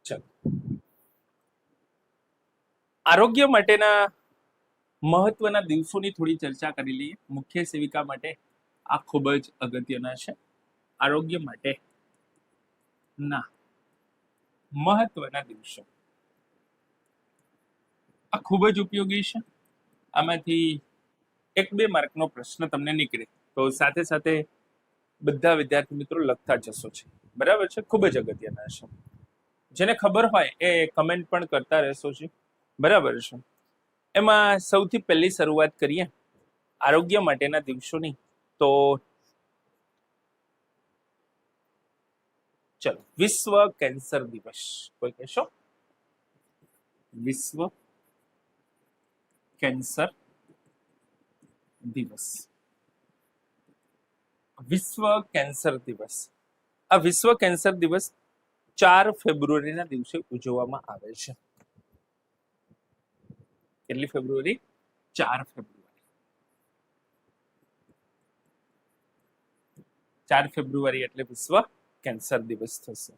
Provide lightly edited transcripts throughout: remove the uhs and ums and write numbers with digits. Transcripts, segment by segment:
ચલો, આરોગ્ય માટેના મહત્વના દિવસોની થોડી ચર્ચા કરી લઈએ. મુખ્ય સેવિકા માટે આ ખૂબ જ અગત્યના છે. આરોગ્ય માટે ના મહત્વના દિવસો આ ખૂબ જ ઉપયોગી છે. આમાંથી 1-2 માર્કનો પ્રશ્ન તમને નીકળે તો સાથે સાથે બધા વિદ્યાર્થી મિત્રો લખતા જશો છે. બરાબર છે, ખૂબ જ અગત્યના છે. જેને ખબર હોય એ કમેન્ટ પણ કરતા રહેશો છે. બરાબર છે. એમાં સૌથી પહેલી શરૂઆત કરીએ આરોગ્ય માટેના દિવસોની. તો ચલો, વિશ્વ કેન્સર દિવસ. કોઈ કહેશો? વિશ્વ કેન્સર દિવસ. વિશ્વ કેન્સર દિવસ. આ વિશ્વ કેન્સર દિવસ 4 ફેબ્રુઆરીના દિવસે ઉજવવામાં આવે છે. કેટલી ફેબ્રુઆરી? 4 ફેબ્રુઆરી. 4 ફેબ્રુઆરી એટલે વિશ્વ કેન્સર દિવસ થશે.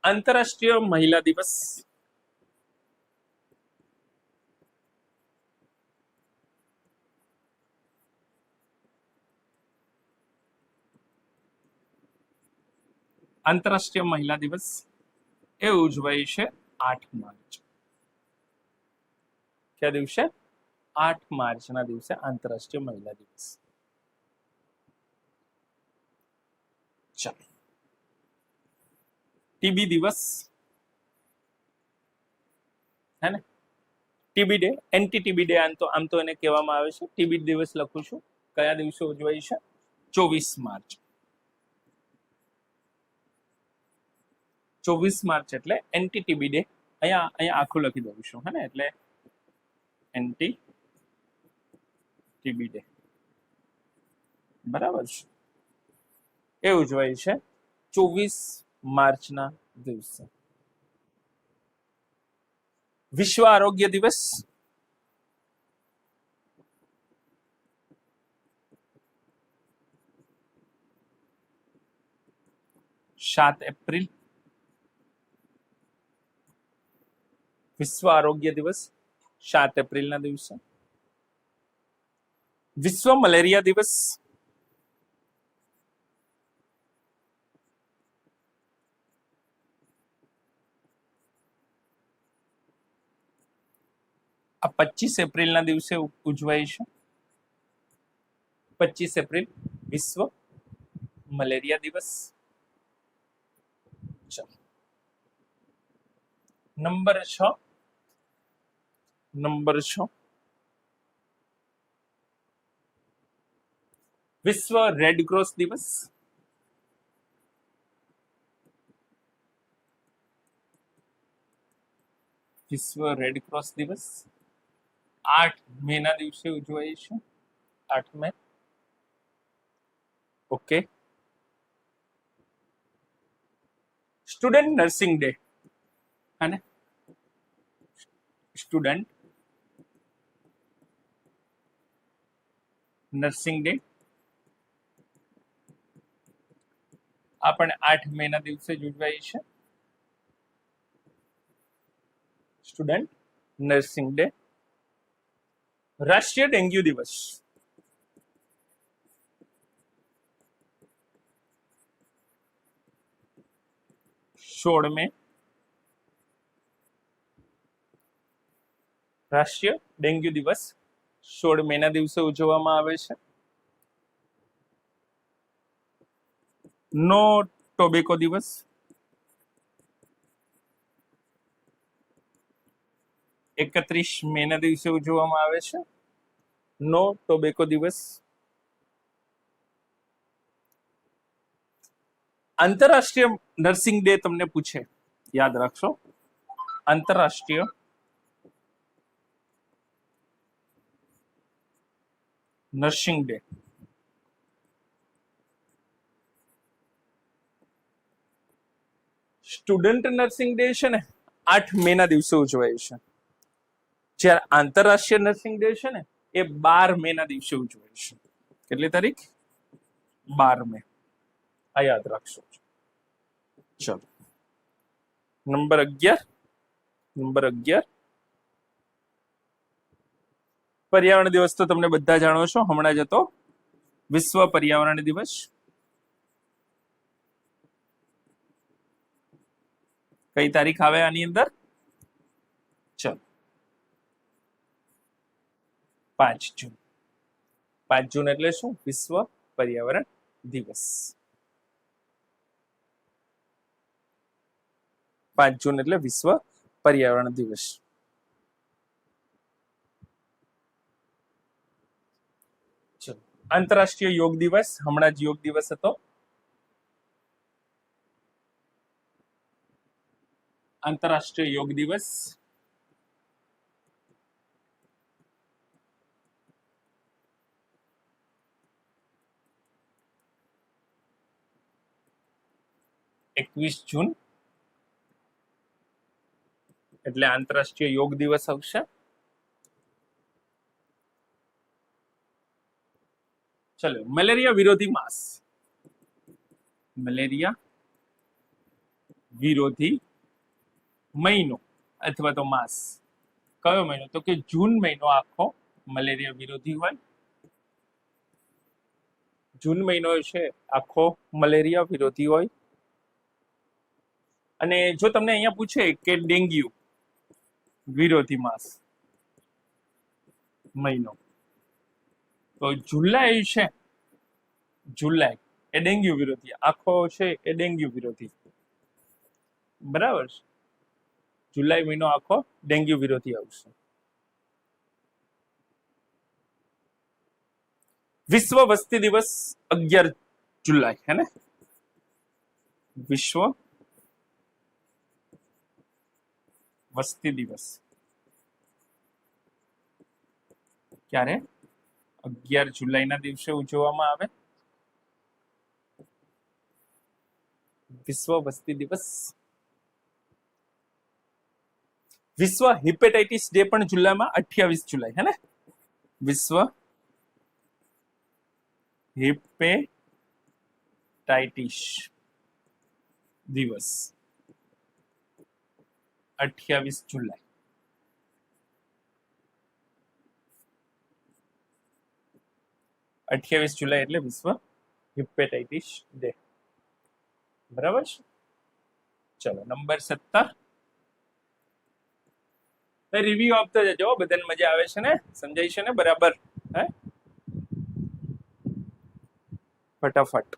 આંતરરાષ્ટ્રીય મહિલા દિવસ. આંતરરાષ્ટ્રીય મહિલા દિવસ એ ઉજવાય છે 8 માર્ચ. કયા દિવસે? 8 માર્ચના દિવસે આંતરરાષ્ટ્રીય મહિલા દિવસ. ચાલો, ટીબી દિવસ હે ને? TB day, anti TB day આમ તો એને કહેવામાં આવે છે. ટીબી દિવસ લખું છું. કયા દિવસે ઉજવાય છે? 24 માર્ચ. 24 માર્ચ એટલે એન્ટી ટીબી ડે. અહીંયા આખું લખી દઉં છું, હે ને? એટલે એન્ટી ટીબી ડે. બરાબર છે. એ ઉજવાય છે 24 માર્ચના દિવસે. વિશ્વ આરોગ્ય દિવસ. સાત એપ્રિલ. વિશ્વ આરોગ્ય દિવસ 7 એપ્રિલના દિવસે. વિશ્વ મલેરિયા દિવસ. આ 25 એપ્રિલના દિવસે ઉજવાય છે. 25 એપ્રિલ વિશ્વ મલેરિયા દિવસ. નંબર 6 વિશ્વ રેડ ક્રોસ દિવસ. વિશ્વ રેડ ક્રોસ દિવસ 8 મે ના દિવસે ઉજવાય છે. 8 મે. ઓકે. સ્ટુડન્ટ નર્સિંગ ડે, હે ને? સ્ટુડન્ટ નર્સિંગ ડે આ પણ 8 મે ના દિવસે જ ઉજવાય છે. Student nursing day. રાષ્ટ્રીય ડેન્ગ્યુ દિવસ. મે રાષ્ટ્રીય ડેન્ગ્યુ દિવસ 16 મે ના દિવસે ઉજવવામાં આવે છે. નો ટોબેકો દિવસ. એકત્રીસ મે ના દિવસે ઉજવવામાં આવે છે. નો ટોબેકો દિવસ. આંતરરાષ્ટ્રીય નર્સિંગ ડે તમને પૂછે, યાદ રાખશો. આંતરરાષ્ટ્રીય nursing day. Student nursing day છે ને 8 મે ના દિવસે ઉજવાય છે. જ્યારે આંતરરાષ્ટ્રીય નર્સિંગ ડે છે ને એ 12 મે ના દિવસે ઉજવાય છે. કેટલી તારીખ? 12 મે આ યાદ રાખશો. ચલો નંબર 11 પર્યાવરણ દિવસ તો તમને બધા જાણો છો, હમણાં જ હતો વિશ્વ પર્યાવરણ દિવસ. કઈ તારીખ આવે આની અંદર? ચલો 5 જૂન. 5 જૂન એટલે શું? વિશ્વ પર્યાવરણ દિવસ. 5 જૂન એટલે વિશ્વ પર્યાવરણ દિવસ. ચલો આંતરરાષ્ટ્રીય યોગ દિવસ, હમણાં જ યોગ દિવસ હતો. આંતરરાષ્ટ્રીય યોગ દિવસ જૂન એટલે આંતરરાષ્ટ્રીય યોગ દિવસ આવશે. ચલો મલેરિયા વિરોધી માસ, મલેરિયા વિરોધી મહિનો અથવા તો માસ કયો મહિનો? તો કે જૂન મહિનો આખો મલેરિયા વિરોધી હોય. જૂન મહિનો છે આખો મલેરિયા વિરોધી હોય. અને જો તમને અહીંયા પૂછે કે ડેન્ગ્યુ વિરોધી માસ મહિનો, તો જુલાઈ છે, જુલાઈ એ ડેન્ગ્યુ વિરોધી આખો છે, એ ડેન્ગ્યુ વિરોધી. બરાબર છે, જુલાઈ મહિનો આખો ડેન્ગ્યુ વિરોધી આવશે. વિશ્વ વસ્તી દિવસ 11 જુલાઈ હે ને? વિશ્વ વસ્તી દિવસ ક્યારે? 11 જુલાઈના દિવસે ઉજવવામાં આવે વિશ્વ વસ્તી દિવસ. વિશ્વ હિપેટાઇટિસ ડે પણ જુલાઈમાં 28 જુલાઈ હે ને? વિશ્વ હિપેટાઇટિસ દિવસ 28 જુલાઈ. એટલે વિશ્વ હિપેટાઇટિસ ડે. બરાબર છે. ચલો નંબર 17 રિવ્યુ આપતો જજો, બધાને મજા આવે છે ને? સમજાય છે ને બરાબર? હે ફટાફટ.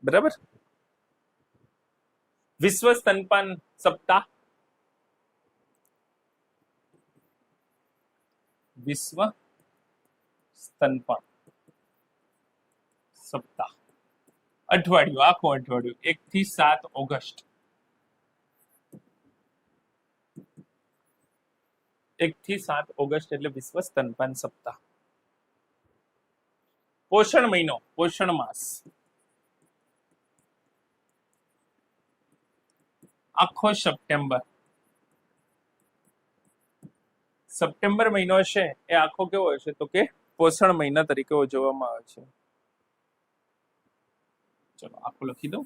બરાબર. વિશ્વ સ્તનપાન સપ્તાહ, વિશ્વ સ્તનપાન સપ્તાહ અઠવાડિયું, આખું અઠવાડિયું 1 થી 7 ઓગસ્ટ. 1 થી 7 ઓગસ્ટ એટલે વિશ્વ સ્તનપાન સપ્તાહ. પોષણ મહિનો, પોષણ માસ આખો સપ્ટેમ્બર. સપ્ટેમ્બર મહિનો છે એ આખો કેવો હશે? તો કે પોષણ મહિના તરીકે ઉજવવામાં આવે છે. ચલો આખો લખી દઉં.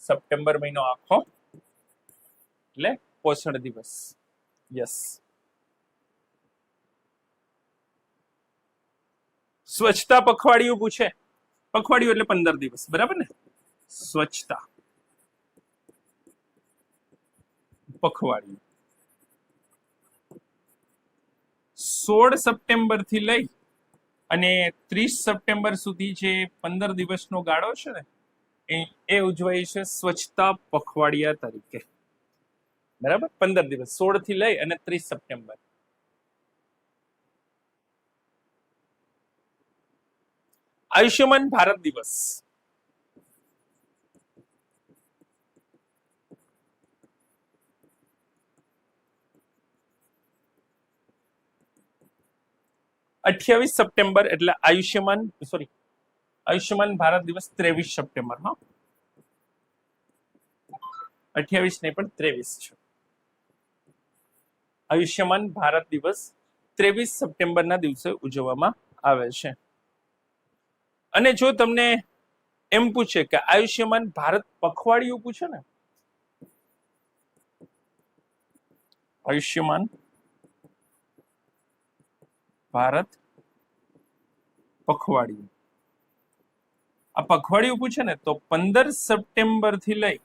સપ્ટેમ્બર મહિનો આખો એટલે પોષણ દિવસ. યસ. સ્વચ્છતા પખવાડિયું પૂછે. પખવાડિયું એટલે 15 દિવસ, બરાબર ને? સ્વચ્છતા પખવાડિયું 16 સપ્ટેમ્બર થી લઈ અને 30 સપ્ટેમ્બર સુધી જે 15 દિવસનો ગાળો છે ને, એ ઉજવાય છે સ્વચ્છતા પખવાડિયા તરીકે. બરાબર? 15 દિવસ, 16 થી લઈ અને 30 સપ્ટેમ્બર. આયુષ્યમાન ભારત દિવસ, અઠ્યાવીસ સપ્ટેમ્બર એટલે આયુષ્યમાન ભારત દિવસ 23 સપ્ટેમ્બર. હા 28 નહીં પણ 23 છે. આયુષ્યમાન ભારત દિવસ 23 સપ્ટેમ્બરના દિવસે ઉજવવામાં આવે છે. અને જો તમને એમ પૂછે કે આયુષ્યમાન ભારત પખવાડિયું પૂછે ને, આયુષ્યમાન ભારત પખવાડિયું, આ પખવાડિયું પૂછે ને તો 15 સપ્ટેમ્બર થી લઈ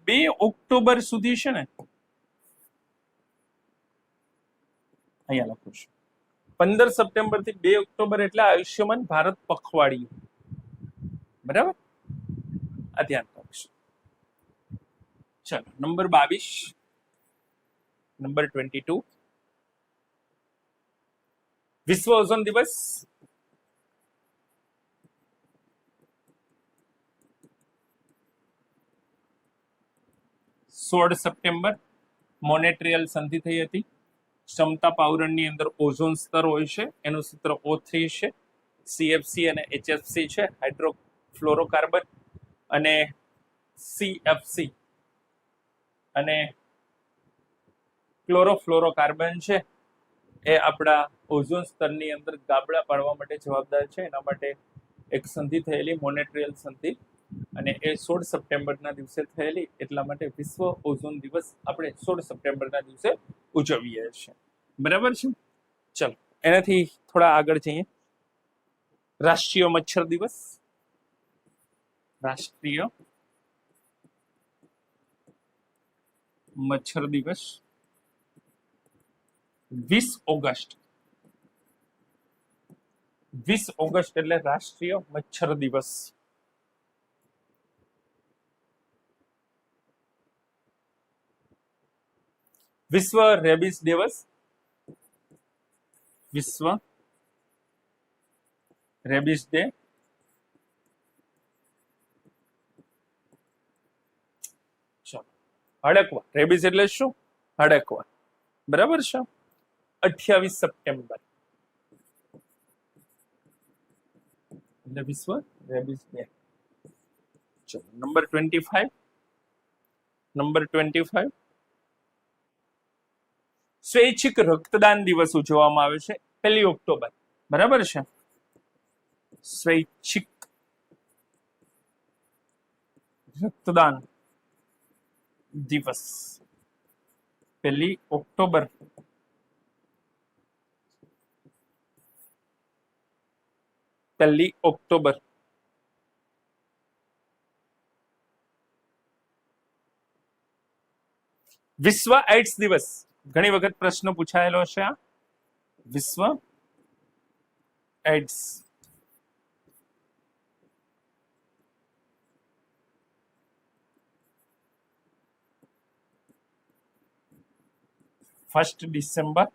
2 ઓક્ટોબર સુધી છે ને, અહીંયા લખું છું 15 સપ્ટેમ્બર થી 2 ઓક્ટોબર એટલે આયુષ્યમાન ભારત પખવાડિયું. બરાબર, આ ધ્યાન રાખજો. ચલો નંબર 22, નંબર 22, વિશ્વ ઓઝોન દિવસ. સોળ સપ્ટેમ્બર મોનેટ્રીયલ સંધિ થઈ હતી. ક્ષમતા પાવરણની અંદર ઓઝોન સ્તર હોય છે, એનું સૂત્ર O3 છે. CFC અને HFC છે, હાઇડ્રોફ્લોરોકાર્બન, અને CFC અને ક્લોરોફ્લોરોકાર્બન છે એ આપણા ઓઝોન સ્તરની અંદર ગાબડા પાડવા માટે જવાબદાર છે. એના માટે એક સંધિ થયેલી મોનેટ્રીયલ સંધિ, અને એ 16 સપ્ટેમ્બરના દિવસે થયેલી, એટલા માટે વિશ્વ ઓઝોન દિવસ આપણે 16 સપ્ટેમ્બરના દિવસે ઉજવીએ છીએ. બરાબર છે. ચલો એનાથી થોડા આગળ જઈએ. રાષ્ટ્રીય મચ્છર દિવસ. રાષ્ટ્રીય મચ્છર દિવસ 20 ઓગસ્ટ. 20 ઓગસ્ટ એટલે રાષ્ટ્રીય મચ્છર દિવસ. વિશ્વ રેબિસ દિવસ. વિશ્વ રેબિસ ડે. ચલો હડકવા. રેબિસ એટલે શું? હડકવા. બરાબર છે. 28 સપ્ટેમ્બર એટલે વિશ્વ રેબિસ ડે. ચલો નંબર 25, નંબર 25, સ્વૈચ્છિક રક્તદાન દિવસ ઉજવવામાં આવે છે 1 ઓક્ટોબર. બરાબર છે. સ્વૈચ્છિક રક્તદાન દિવસ 1 ઓક્ટોબર. પહેલી ઓક્ટોબર. વિશ્વ એડ્સ દિવસ. ઘણી વખત પ્રશ્ન પૂછાયેલો છે આ. વિશ્વ AIDS. First December.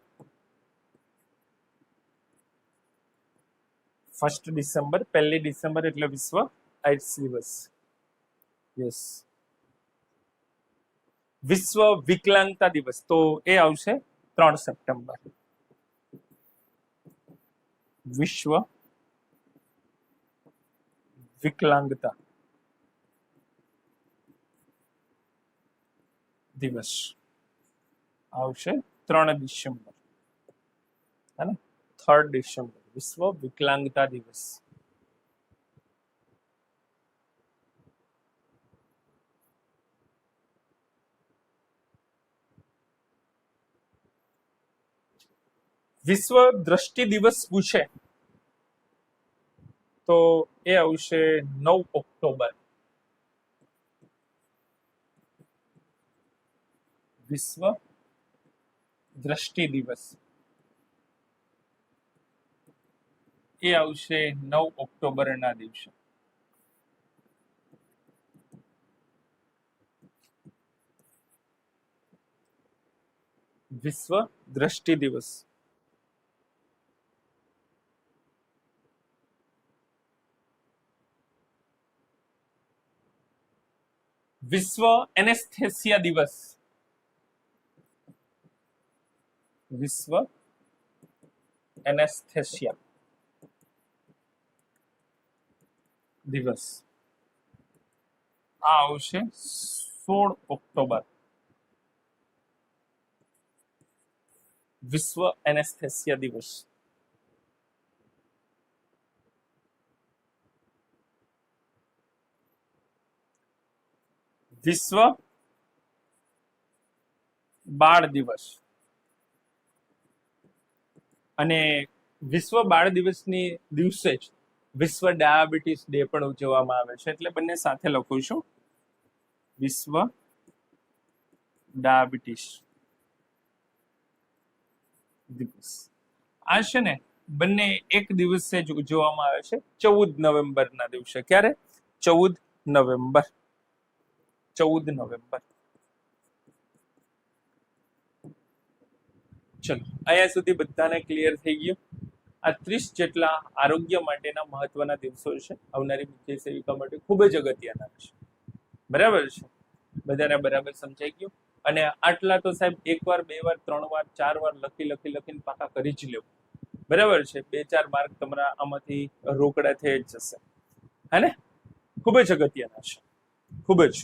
1 December, 1 December એટલે વિશ્વ એડ્સ દિવસ. યસ. વિશ્વ વિકલાંગતા દિવસ તો એ આવશે 3 સપ્ટેમ્બર. વિશ્વ વિકલાંગતા દિવસ આવશે 3 ડિસેમ્બર. હે ને? 3 ડિસેમ્બર વિશ્વ વિકલાંગતા દિવસ. વિશ્વ દ્રષ્ટિ દિવસ પૂછે તો એ આવશે 9 ઓક્ટોબર. વિશ્વ દ્રષ્ટિ દિવસ એ આવશે 9 ઓક્ટોબરના દિવસે. વિશ્વ દ્રષ્ટિ દિવસ. વિશ્વ એનેસ્થેસિયા દિવસ. વિશ્વ એનેસ્થેસિયા દિવસ આ આવશે 16 ઓક્ટોબર, વિશ્વ એનેસ્થેસિયા દિવસ. વિશ્વ બાળ દિવસ. અને વિશ્વ બાળ દિવસની દિવસે જ વિશ્વ ડાયાબિટીસ ડે પણ ઉજવવામાં આવે છે, એટલે બંને સાથે લખું છું, વિશ્વ ડાયાબિટીસ દિવસ. આ છે ને બંને એક દિવસે જ ઉજવવામાં આવે છે, 14 નવેમ્બરના દિવસે. ક્યારે? 14 નવેમ્બર. 14 નવેમ્બર. ચલો, અહીંયા સુધી બધાને ક્લિયર થઈ ગયું. આ 30 જેટલા આરોગ્ય માટેના મહત્વના દિવસો છે, આવનારી મુખ્ય સેવિકા માટે ખૂબ જ અગત્યના છે. બરાબર છે? બધાને બરાબર સમજાઈ ગયું? અને આટલા તો સાહેબ 1 વાર 2 વાર 3 વાર 4 વાર લખીને પાકા કરી જ લેવું. બરાબર છે? 2-4 માર્ક તમારા આમાંથી રોકડા થઈ જ જશે. હે ને? ખૂબ જ અગત્યના છે, ખૂબ જ.